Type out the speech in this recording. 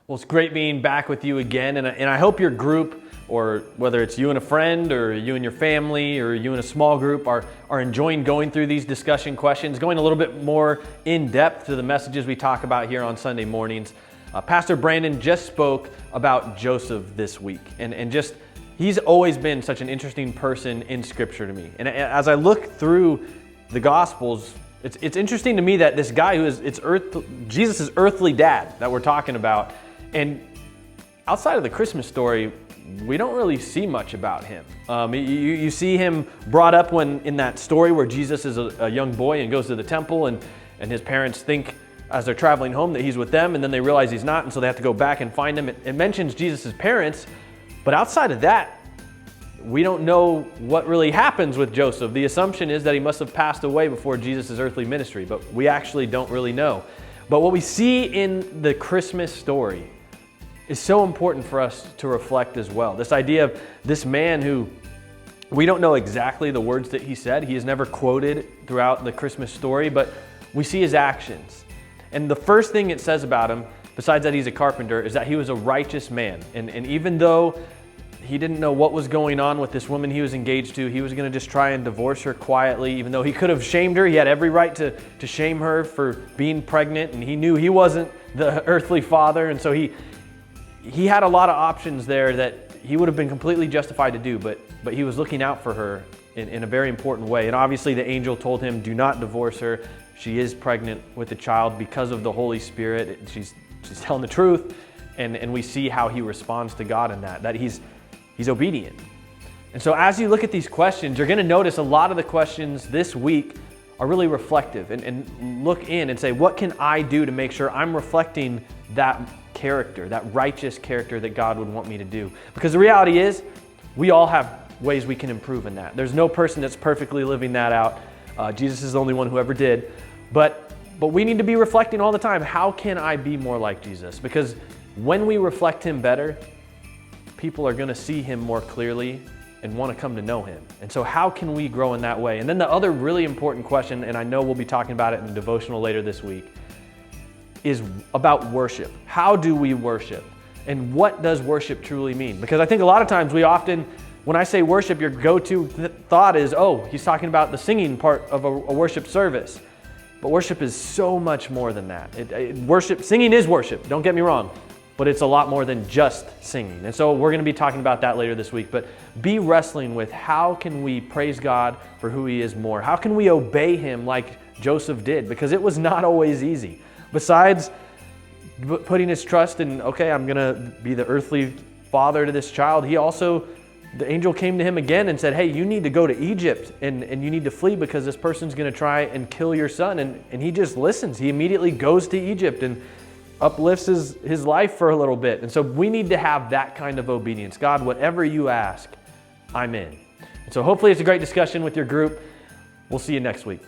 Well, it's great being back with you again, and I hope your group, or whether it's you and a friend, or you and your family, or you and a small group, are enjoying going through these discussion questions, going a little bit more in depth to the messages we talk about here on Sunday mornings. Pastor Brandon just spoke about Joseph this week, and just he's always been such an interesting person in Scripture to me. And as I look through the Gospels, it's interesting to me that this guy who is Jesus' earthly dad that we're talking about. And outside of the Christmas story, we don't really see much about him. You see him brought up when in that story where Jesus is a young boy and goes to the temple, and his parents think as they're traveling home that he's with them, and then they realize he's not, and so they have to go back and find him. It mentions Jesus' parents, but outside of that, we don't know what really happens with Joseph. The assumption is that he must have passed away before Jesus' earthly ministry, but we actually don't really know. But what we see in the Christmas story is so important for us to reflect as well. This idea of this man who we don't know exactly the words that he said. He is never quoted throughout the Christmas story, but we see his actions. And the first thing it says about him, besides that he's a carpenter, is that he was a righteous man. And even though he didn't know what was going on with this woman he was engaged to, he was going to just try and divorce her quietly. Even though he could have shamed her, he had every right to shame her for being pregnant, and he knew he wasn't the earthly father, and so he had a lot of options there that he would have been completely justified to do, but he was looking out for her in a very important way. And obviously the angel told him, do not divorce her. She is pregnant with a child because of the Holy Spirit. She's telling the truth, and we see how he responds to God in that he's obedient. And so as you look at these questions, you're going to notice a lot of the questions this week are really reflective, and look in and say, what can I do to make sure I'm reflecting that character, that righteous character that God would want me to do? Because the reality is, we all have ways we can improve in that. There's no person that's perfectly living that out. Jesus is the only one who ever did. But we need to be reflecting all the time. How can I be more like Jesus? Because when we reflect him better, people are going to see him more clearly and want to come to know him. And so how can we grow in that way? And then the other really important question, and I know we'll be talking about it in the devotional later this week, is about worship. How do we worship? And what does worship truly mean? Because I think a lot of times when I say worship, your go-to thought is, oh, he's talking about the singing part of a worship service. But worship is so much more than that. Singing is worship, don't get me wrong, but it's a lot more than just singing. And so we're going to be talking about that later this week. But be wrestling with how can we praise God for who he is more? How can we obey him like Joseph did? Because it was not always easy. Besides putting his trust in, okay, I'm going to be the earthly father to this child, the angel came to him again and said, hey, you need to go to Egypt and you need to flee because this person's going to try and kill your son. And he just listens. He immediately goes to Egypt and uplifts his life for a little bit. And so we need to have that kind of obedience. God, whatever you ask, I'm in. And so hopefully it's a great discussion with your group. We'll see you next week.